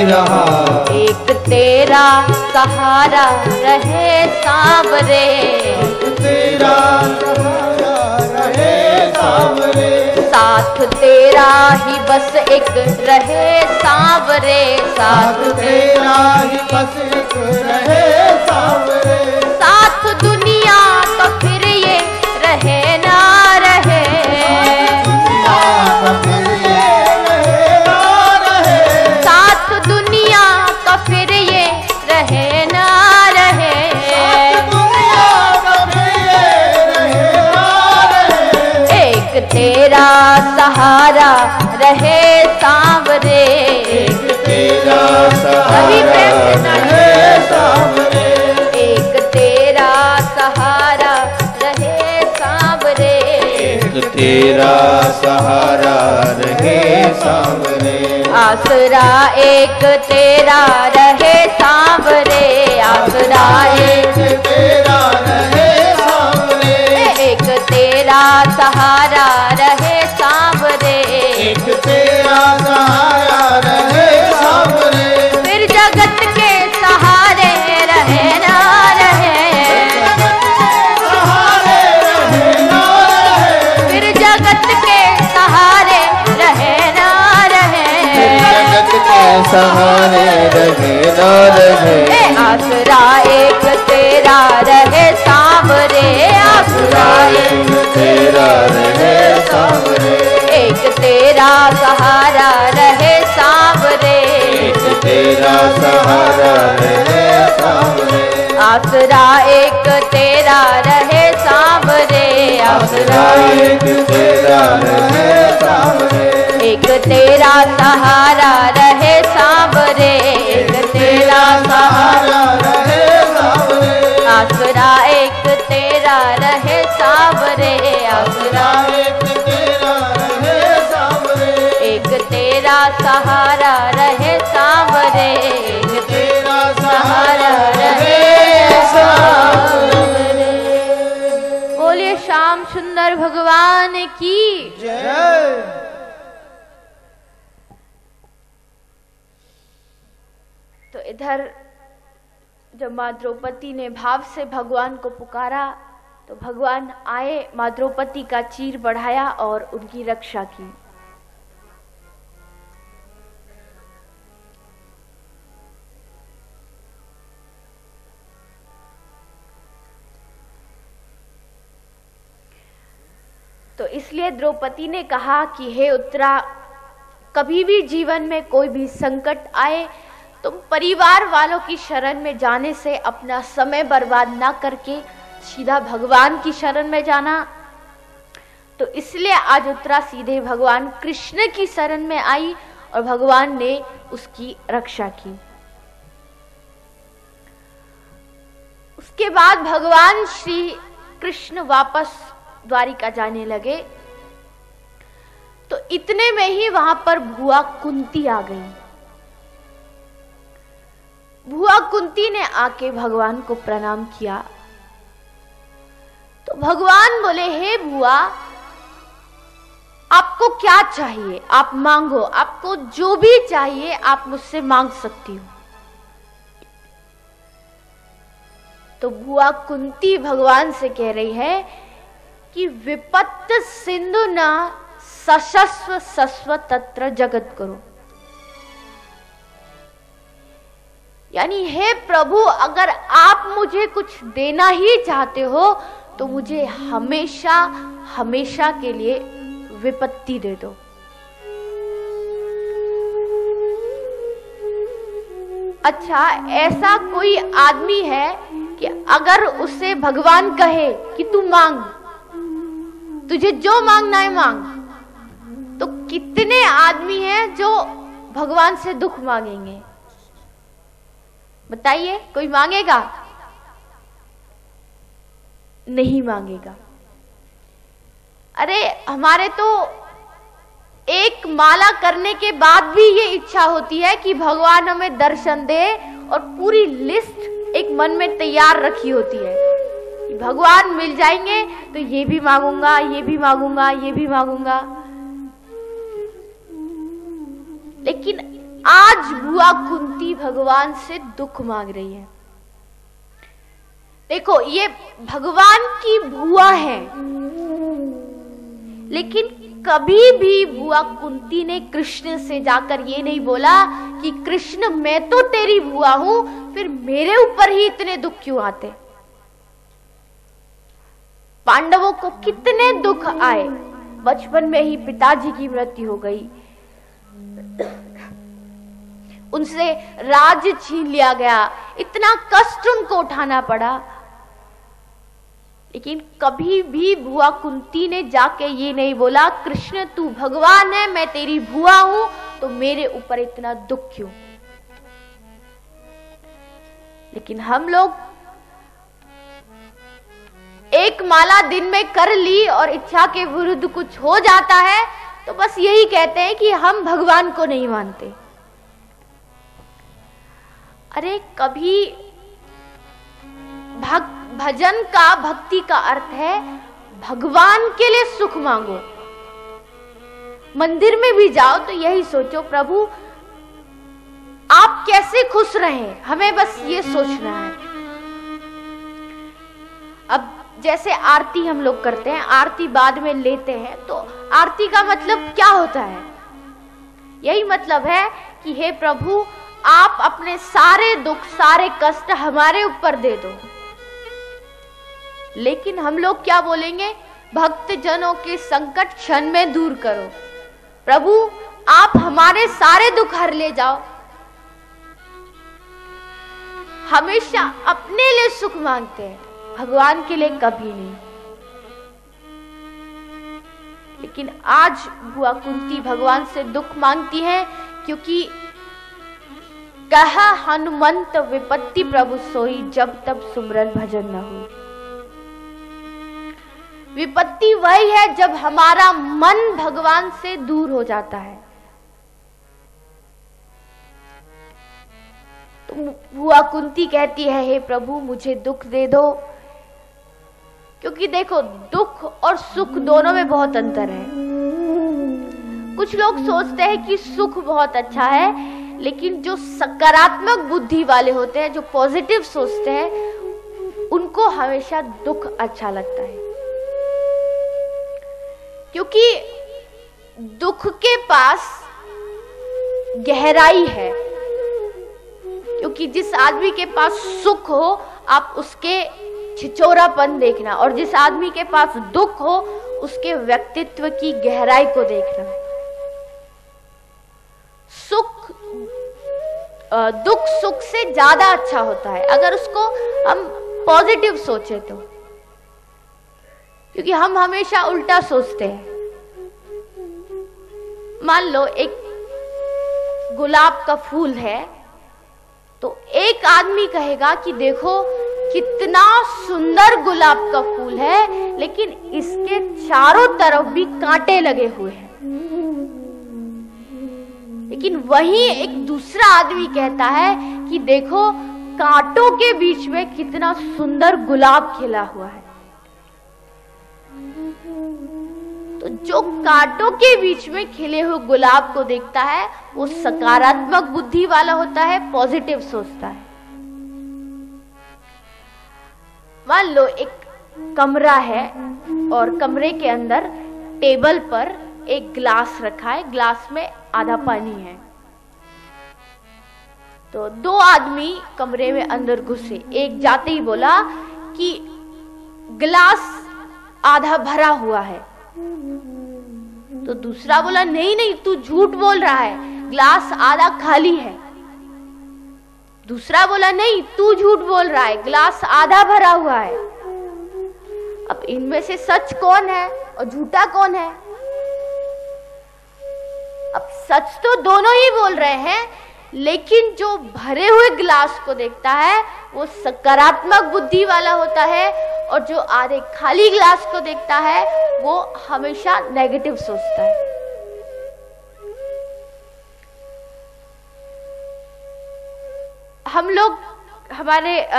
रहा। एक तेरा सहारा रहे सांवरे, एक तेरा सहारा रहे सांवरे, साथ तेरा ही बस एक रहे सांवरे, साथ तेरा ही बस एक रहे सांवरे, साथ दुनिया तो फिर ये रहे ना रहे, दुनिया तो फिर ये रहे ना रहे, साथ दुनिया तो फिर ये रहे ना रहे, साथ दुनिया तो फिर ये रहे ना रहे। एक तेरा सहारा रहे सांवरे, एक तेरा अभी प्रेम सहारा से रहे सांवरे, एक तेरा सहारा रहे सांवरे, एक तेरा सहारा रहे सांवरे, आसरा एक तेरा रहे सांवरे, आसरा एक तेरा रहे सांवरे, एक तेरा सहारा रहे सांवरे, एक तेरा सहारा रहे सांवरे, फिर जगत के सहारे रहे ना रहे, सहारे रहे ना रहे, फिर जगत के सहारे रहे ना रहे, जगत के सहारे रहे ना रहे, आसरा एक तेरा रहे सांवरे, आसरा एक तेरा रहे सांवरे, एक तेरा सहारा रहे सांवरे, एक तेरा सहारा रहे सांवरे, आसरा एक तेरा रहे सांवरे, आसरा एक तेरा रहे सांवरे, एक तेरा सहारा रहे सांवरे, एक तेरा सहारा सहारा रहे सांवरे, आसरा एक तेरा रहे सांवरे, आसरा एक तेरा रहे सांवरे, एक तेरा सहारा रहे सांवरे, एक तेरा सहारा रहे सांवरे। बोलिए श्याम सुंदर भगवान की। जय। तो इधर जब माँ द्रौपदी ने भाव से भगवान को पुकारा तो भगवान आए, माँ द्रौपदी का चीर बढ़ाया और उनकी रक्षा की। तो इसलिए द्रौपदी ने कहा कि हे उत्तरा, कभी भी जीवन में कोई भी संकट आए, तुम परिवार वालों की शरण में जाने से अपना समय बर्बाद ना करके सीधा भगवान की शरण में जाना। तो इसलिए आज उत्तरा सीधे भगवान कृष्ण की शरण में आई और भगवान ने उसकी रक्षा की। उसके बाद भगवान श्री कृष्ण वापस द्वारिका जाने लगे तो इतने में ही वहां पर भुआ कुंती आ गई। भुआ कुंती ने आके भगवान को प्रणाम किया तो भगवान बोले, हे भुआ, आपको क्या चाहिए? आप मांगो, आपको जो भी चाहिए आप मुझसे मांग सकती हो। तो भुआ कुंती भगवान से कह रही है कि विपत्त सिंधु न सशस्व सस्व तत्र जगत करो, यानी हे प्रभु, अगर आप मुझे कुछ देना ही चाहते हो तो मुझे हमेशा हमेशा के लिए विपत्ति दे दो। अच्छा, ऐसा कोई आदमी है कि अगर उसे भगवान कहे कि तू मांग, तुझे जो मांगना है मांग, तो कितने आदमी हैं जो भगवान से दुख मांगेंगे? बताइए, कोई मांगेगा? नहीं मांगेगा। अरे हमारे तो एक माला करने के बाद भी ये इच्छा होती है कि भगवान हमें दर्शन दे, और पूरी लिस्ट एक मन में तैयार रखी होती है कि भगवान मिल जाएंगे तो ये भी मांगूंगा, ये भी मांगूंगा, ये भी मांगूंगा। लेकिन आज बुआ कुंती भगवान से दुख मांग रही है। देखो, ये भगवान की बुआ है, लेकिन कभी भी बुआ कुंती ने कृष्ण से जाकर ये नहीं बोला कि कृष्ण मैं तो तेरी बुआ हूं, फिर मेरे ऊपर ही इतने दुख क्यों आते। पांडवों को कितने दुख आए, बचपन में ही पिताजी की मृत्यु हो गई, उनसे राज छीन लिया गया, इतना कष्ट उनको उठाना पड़ा, लेकिन कभी भी बुआ कुंती ने जाके ये नहीं बोला कृष्ण तू भगवान है, मैं तेरी बुआ हूं, तो मेरे ऊपर इतना दुख क्यों। लेकिन हम लोग एक माला दिन में कर ली और इच्छा के विरुद्ध कुछ हो जाता है तो बस यही कहते हैं कि हम भगवान को नहीं मानते। अरे कभी भजन का, भक्ति का अर्थ है भगवान के लिए सुख मांगो। मंदिर में भी जाओ तो यही सोचो प्रभु आप कैसे खुश रहें, हमें बस ये सोचना है। अब जैसे आरती हम लोग करते हैं, आरती बाद में लेते हैं, तो आरती का मतलब क्या होता है? यही मतलब है कि हे प्रभु आप अपने सारे दुख, सारे कष्ट हमारे ऊपर दे दो। लेकिन हम लोग क्या बोलेंगे? भक्त जनों के संकट क्षण में दूर करो, प्रभु आप हमारे सारे दुख हर ले जाओ। हमेशा अपने लिए सुख मांगते हैं, भगवान के लिए कभी नहीं। लेकिन आज बुआ कुंती भगवान से दुख मांगती है, क्योंकि कहा हनुमंत विपत्ति प्रभु सोई, जब तब सुमरन भजन न हुई। विपत्ति वही है जब हमारा मन भगवान से दूर हो जाता है। तो बुआ कुंती कहती है हे प्रभु मुझे दुख दे दो, क्योंकि देखो दुख और सुख दोनों में बहुत अंतर है। कुछ लोग सोचते हैं कि सुख बहुत अच्छा है, लेकिन जो सकारात्मक बुद्धि वाले होते हैं, जो पॉजिटिव सोचते हैं, उनको हमेशा दुख अच्छा लगता है, क्योंकि दुख के पास गहराई है। क्योंकि जिस आदमी के पास सुख हो आप उसके छिचोरापन देखना, और जिस आदमी के पास दुख हो उसके व्यक्तित्व की गहराई को देखना। दुख सुख से ज्यादा अच्छा होता है अगर उसको हम पॉजिटिव सोचे तो, क्योंकि हम हमेशा उल्टा सोचते हैं। मान लो एक गुलाब का फूल है, तो एक आदमी कहेगा कि देखो कितना सुंदर गुलाब का फूल है, लेकिन इसके चारों तरफ भी कांटे लगे हुए हैं। लेकिन वहीं एक दूसरा आदमी कहता है कि देखो कांटों के बीच में कितना सुंदर गुलाब खिला हुआ है। तो जो कांटों के बीच में खिले हुए गुलाब को देखता है वो सकारात्मक बुद्धि वाला होता है, पॉजिटिव सोचता है। मान लो एक कमरा है और कमरे के अंदर टेबल पर एक ग्लास रखा है, ग्लास में आधा पानी है। तो दो आदमी कमरे में अंदर घुसे, एक जाते ही बोला कि ग्लास आधा भरा हुआ है, तो दूसरा बोला नहीं नहीं तू झूठ बोल रहा है, ग्लास आधा खाली है। दूसरा बोला नहीं तू झूठ बोल रहा है, ग्लास आधा भरा हुआ है। अब इनमें से सच कौन है और झूठा कौन है? अब सच तो दोनों ही बोल रहे हैं, लेकिन जो भरे हुए ग्लास को देखता है वो सकारात्मक बुद्धि वाला होता है, और जो आधे खाली ग्लास को देखता है वो हमेशा नेगेटिव सोचता है। हम लोग हमारे